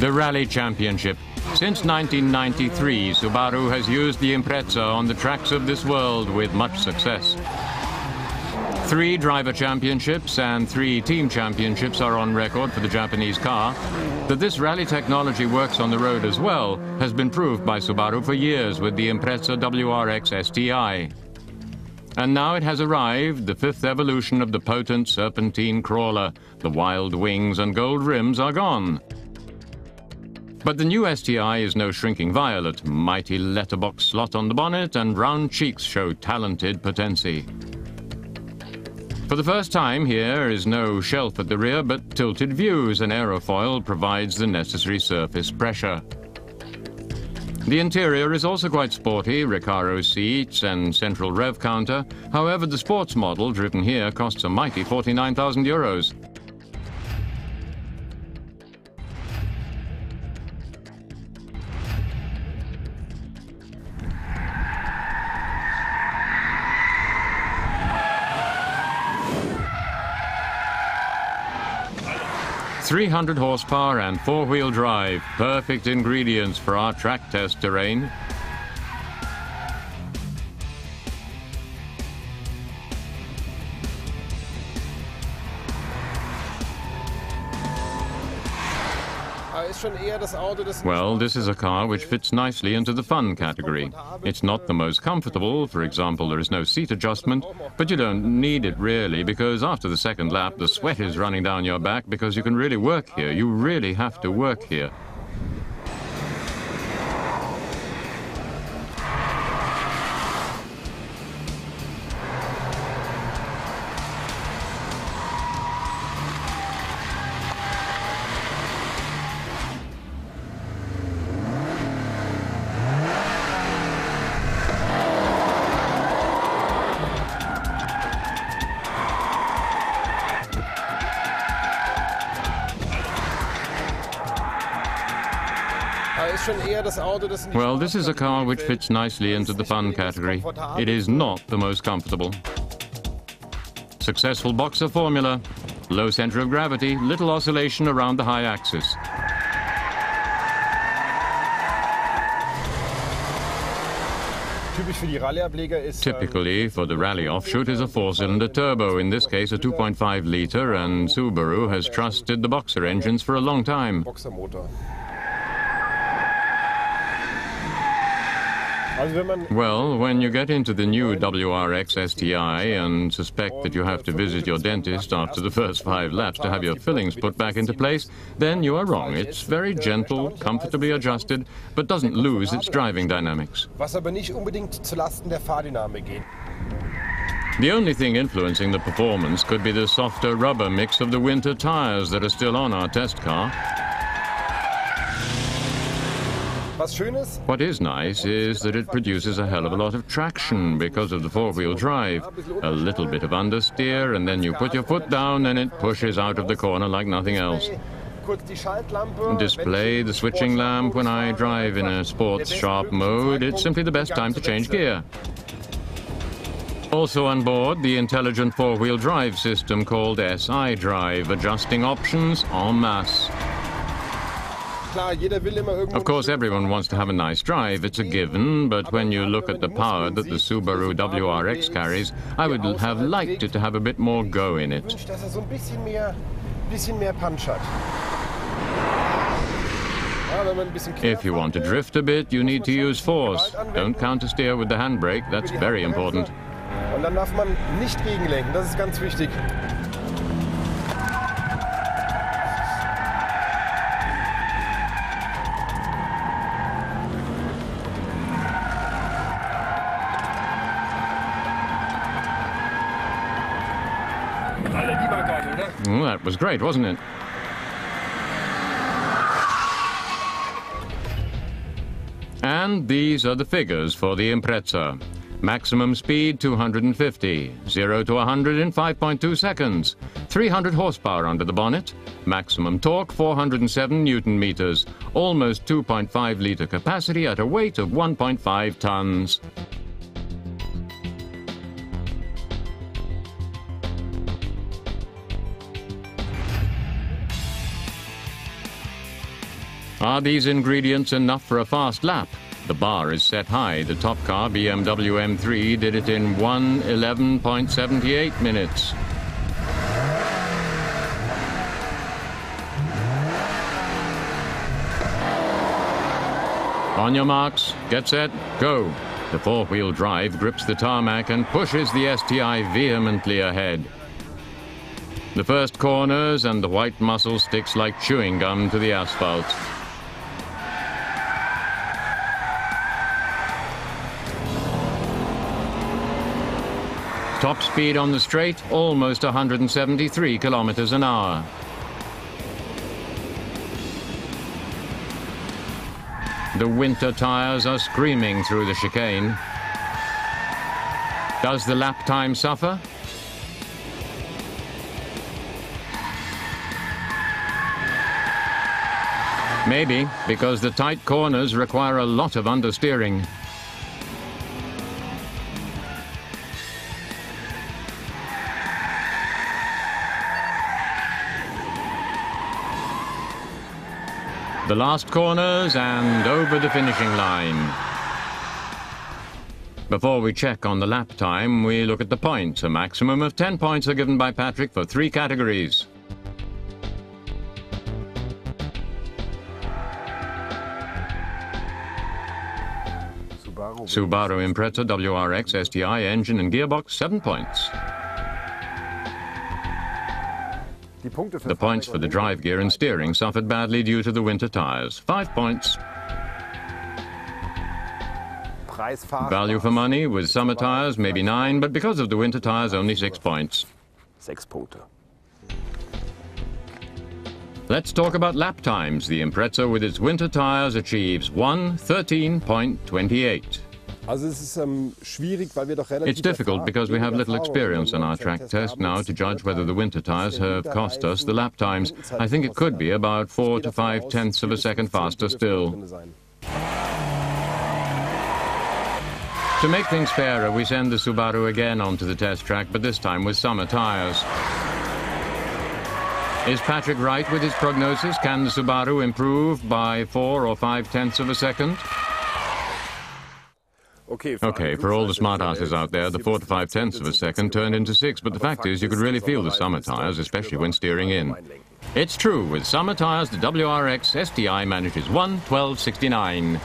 The Rally Championship. Since 1993, Subaru has used the Impreza on the tracks of this world with much success. 3 driver championships and 3 team championships are on record for the Japanese car. That this rally technology works on the road as well has been proved by Subaru for years with the Impreza WRX STI. And now it has arrived, the 5th evolution of the potent serpentine crawler. The wild wings and gold rims are gone. But the new STI is no shrinking violet. Mighty letterbox slot on the bonnet and round cheeks show talented potency. For the first time, here is no shelf at the rear, but tilted views, and aerofoil provides the necessary surface pressure. The interior is also quite sporty, Recaro seats and central rev counter. However, the sports model driven here costs a mighty 49,000 euros. .300 horsepower and 4-wheel drive, perfect ingredients for our track test terrain. Well, this is a car which fits nicely into the fun category. It's not the most comfortable. For example, there is no seat adjustment, but you don't need it really, because after the second lap, the sweat is running down your back because you can really work here. You really have to work here. Well, this is a car which fits nicely into the fun category. It is not the most comfortable. Successful boxer formula, low center of gravity, little oscillation around the high axis. Typically, for the rally offshoot is a 4-cylinder turbo, in this case a 2.5-liter, and Subaru has trusted the boxer engines for a long time. Well, when you get into the new WRX STI and suspect that you have to visit your dentist after the first 5 laps to have your fillings put back into place, then you are wrong. It's very gentle, comfortably adjusted, but doesn't lose its driving dynamics. The only thing influencing the performance could be the softer rubber mix of the winter tires that are still on our test car. What is nice is that it produces a hell of a lot of traction because of the 4-wheel drive. A little bit of understeer, and then you put your foot down and it pushes out of the corner like nothing else. Display the switching lamp when I drive in a sports sharp mode. It's simply the best time to change gear. Also on board, the intelligent 4-wheel drive system called SI Drive, adjusting options en masse. Of course, everyone wants to have a nice drive, it's a given, but when you look at the power that the Subaru WRX carries, I would have liked it to have a bit more go in it. If you want to drift a bit, you need to use force. Don't countersteer with the handbrake, that's very important. Well, that was great, wasn't it? And these are the figures for the Impreza. Maximum speed 250, 0 to 100 in 5.2 seconds, 300 horsepower under the bonnet, maximum torque 407 Newton meters, almost 2.5-liter capacity at a weight of 1.5 tons. Are these ingredients enough for a fast lap? The bar is set high. The top car, BMW M3, did it in 1:11.78 minutes. On your marks, get set, go. The four-wheel drive grips the tarmac and pushes the STI vehemently ahead. The first corners and the white muscle sticks like chewing gum to the asphalt. Top speed on the straight, almost 173 kilometers an hour. The winter tires are screaming through the chicane. Does the lap time suffer? Maybe, because the tight corners require a lot of understeering. The last corners and over the finishing line. Before we check on the lap time, we look at the points. A maximum of 10 points are given by Patrick for 3 categories. Subaru Impreza WRX STI engine and gearbox, 7 points. The points for the drive gear and steering suffered badly due to the winter tires, 5 points. Value for money with summer tires, maybe 9, but because of the winter tires, only 6 points. Let's talk about lap times. The Impreza with its winter tires achieves 1:13.28. It's difficult because we have little experience on our track test now to judge whether the winter tires have cost us the lap times. I think it could be about 4 to 5 tenths of a second faster still. To make things fairer, we send the Subaru again onto the test track, but this time with summer tires. Is Patrick right with his prognosis? Can the Subaru improve by 4 or 5 tenths of a second? Okay, for all the smartasses out there, the 4 to 5 tenths of a second turned into 6, but the fact is you could really feel the summer tires, especially when steering in. It's true, with summer tires, the WRX STI manages 1:12.69.